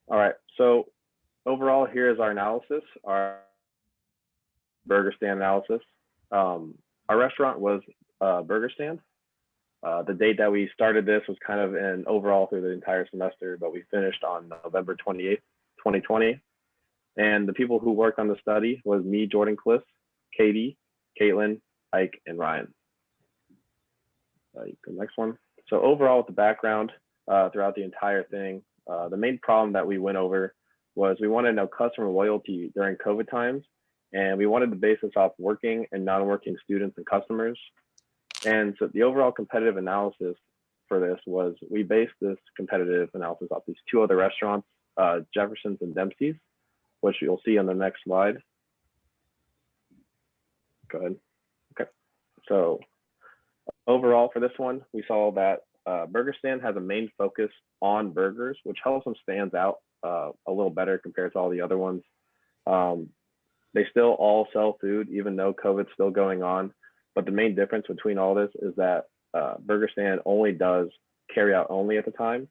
All right. So overall, here is our analysis, our burger stand analysis. Our restaurant was a burger stand. The date that we started this was kind of an overall through the entire semester, but we finished on November 28th, 2020. And the people who worked on the study was me, Jordan Cliff, Katie, Caitlin, Ike, and Ryan. The next one. So overall, with the background throughout the entire thing, the main problem that we went over was we wanted to know customer loyalty during COVID times, and we wanted to base this off working and non-working students and customers. And so the overall competitive analysis for this was we based this competitive analysis off these two other restaurants, Jefferson's and Dempsey's, which you'll see on the next slide. Go ahead. Okay. So overall for this one, we saw that Burger Stand has a main focus on burgers, which helps them stand out a little better compared to all the other ones. They still all sell food, even though COVID's still going on. But the main difference between all this is that Burger Stand only does carry out only at the time.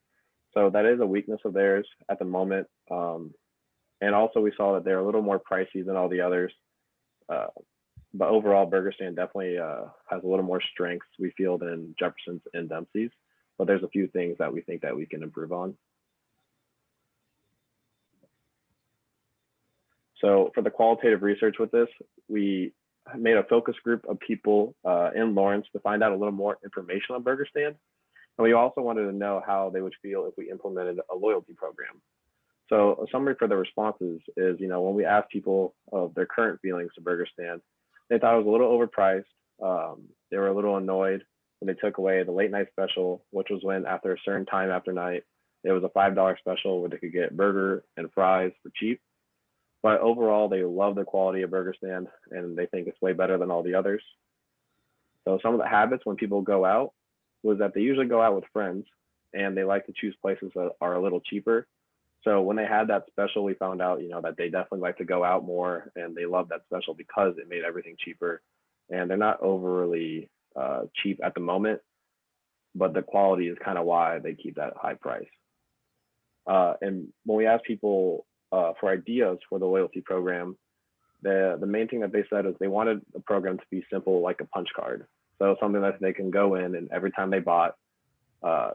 So that is a weakness of theirs at the moment. And also we saw that they're a little more pricey than all the others. But overall, Burger Stand definitely has a little more strengths, we feel, than Jefferson's and Dempsey's. But there's a few things that we think that we can improve on. So for the qualitative research with this, we made a focus group of people in Lawrence to find out a little more information on Burger Stand. And we also wanted to know how they would feel if we implemented a loyalty program. So a summary for the responses is, when we asked people of their current feelings to Burger Stand, they thought it was a little overpriced. They were a little annoyed when they took away the late night special, which was when after a certain time after night, it was a $5 special where they could get burger and fries for cheap. But overall, they love the quality of Burger Stand and they think it's way better than all the others. So some of the habits when people go out was that they usually go out with friends and they like to choose places that are a little cheaper. So when they had that special, we found out, that they definitely like to go out more and they love that special because it made everything cheaper. And they're not overly cheap at the moment, but the quality is kind of why they keep that high price. And when we asked people for ideas for the loyalty program, the main thing that they said is they wanted the program to be simple, like a punch card. So something that they can go in and every time they bought,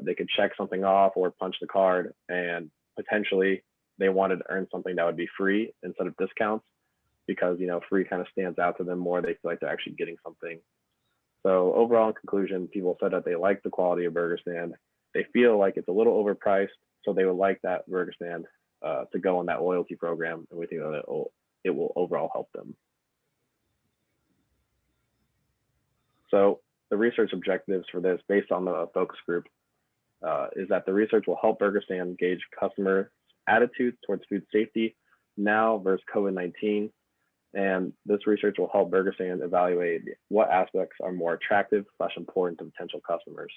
they could check something off or punch the card, and potentially they wanted to earn something that would be free instead of discounts because, free kind of stands out to them more. They feel like they're actually getting something. So overall, in conclusion, people said that they like the quality of Burger Stand. They feel like it's a little overpriced, so they would like that Burger Stand to go on that loyalty program, and we think that it will overall help them. So the research objectives for this, based on the focus group, is that the research will help Burger Stand gauge customer attitudes towards food safety now versus COVID-19. And this research will help Burger Stand evaluate what aspects are more attractive / important to potential customers.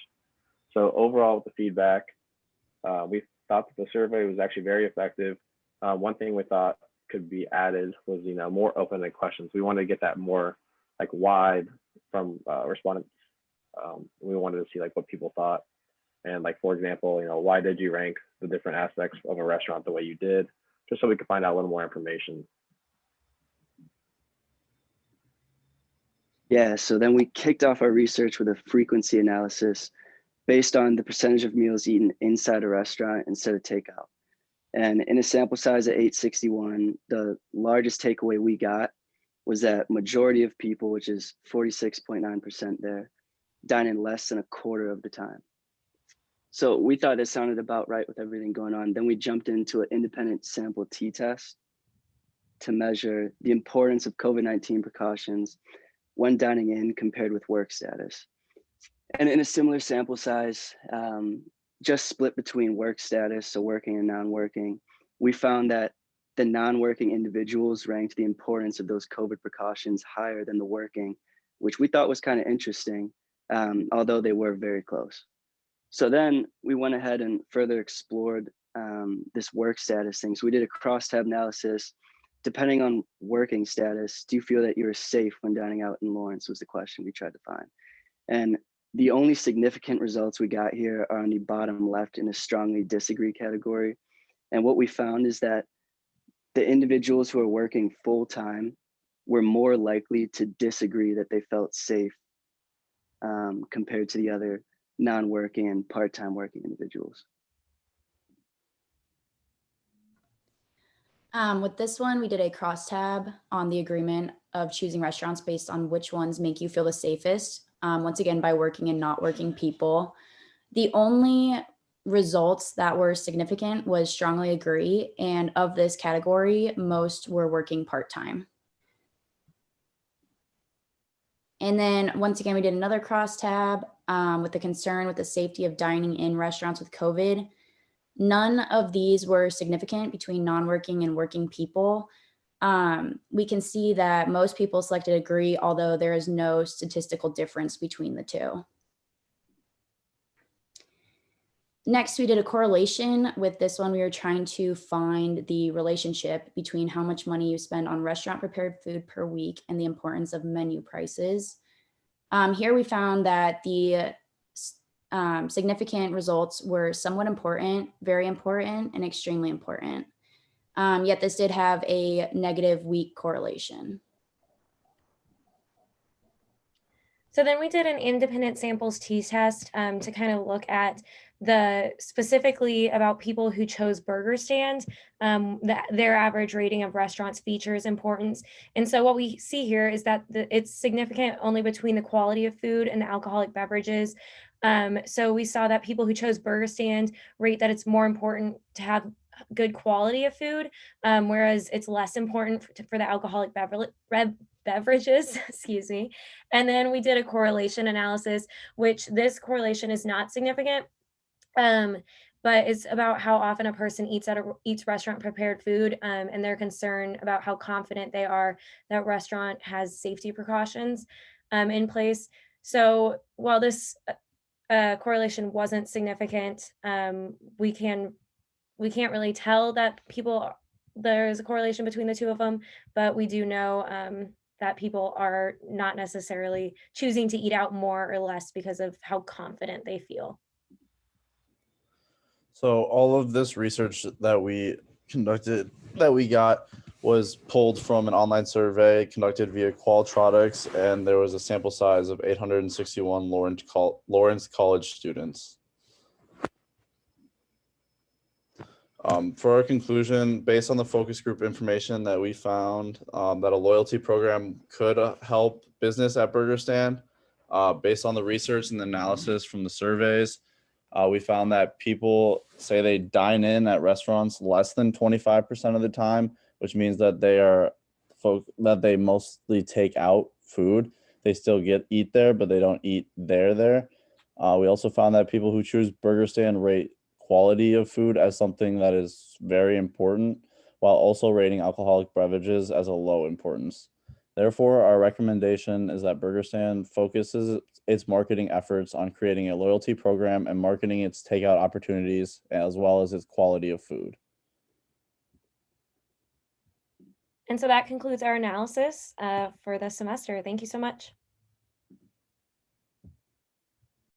So overall, with the feedback, we thought that the survey was actually very effective. One thing we thought could be added was, more open-ended questions. We wanted to get that more wide from respondents. We wanted to see what people thought. And for example, why did you rank the different aspects of a restaurant the way you did? Just so we could find out a little more information. Yeah, so then we kicked off our research with a frequency analysis based on the percentage of meals eaten inside a restaurant instead of takeout. And in a sample size of 861, the largest takeaway we got was that majority of people, which is 46.9% there, dine in less than a quarter of the time. So we thought it sounded about right with everything going on. Then we jumped into an independent sample t-test to measure the importance of COVID-19 precautions when dining in compared with work status. And in a similar sample size, just split between work status, so working and non-working, we found that the non-working individuals ranked the importance of those COVID precautions higher than the working, which we thought was kind of interesting, although they were very close. So then we went ahead and further explored this work status thing. So we did a cross-tab analysis. Depending on working status, do you feel that you're safe when dining out in Lawrence was the question we tried to find. And the only significant results we got here are on the bottom left in a strongly disagree category. And what we found is that the individuals who are working full-time were more likely to disagree that they felt safe compared to the other non-working and part-time working individuals. With this one, we did a crosstab on the agreement of choosing restaurants based on which ones make you feel the safest. Once again, by working and not working people. The only results that were significant was strongly agree. And of this category, most were working part-time. And then once again, we did another crosstab with the concern with the safety of dining in restaurants with COVID. None of these were significant between non-working and working people. We can see that most people selected agree, although there is no statistical difference between the two. Next, we did a correlation. With this one, we were trying to find the relationship between how much money you spend on restaurant prepared food per week and the importance of menu prices. Here we found that the significant results were somewhat important, very important, and extremely important. Yet this did have a negative weak correlation. So then we did an independent samples t-test to kind of look at specifically about people who chose burger stand, their average rating of restaurants features importance. And so what we see here is that it's significant only between the quality of food and the alcoholic beverages. So we saw that people who chose burger stand rate that it's more important to have good quality of food, whereas it's less important for the alcoholic beverages, excuse me. And then we did a correlation analysis, which this correlation is not significant, but it's about how often a person eats restaurant prepared food, and their concern about how confident they are that restaurant has safety precautions in place. So while this correlation wasn't significant, we can't really tell that there's a correlation between the two of them, but we do know that people are not necessarily choosing to eat out more or less because of how confident they feel. So all of this research that we conducted, that we got, was pulled from an online survey conducted via Qualtrics, and there was a sample size of 861 Lawrence College students. For our conclusion, based on the focus group information that we found, that a loyalty program could help business at Burger Stand, based on the research and the analysis from the surveys, we found that people say they dine in at restaurants less than 25% of the time, which means that they mostly take out food. They still eat there, but they don't eat there. We also found that people who choose Burger Stand rate quality of food as something that is very important, while also rating alcoholic beverages as a low importance. Therefore, our recommendation is that Burger Stand focuses its marketing efforts on creating a loyalty program and marketing its takeout opportunities, as well as its quality of food. And so that concludes our analysis for this semester. Thank you so much.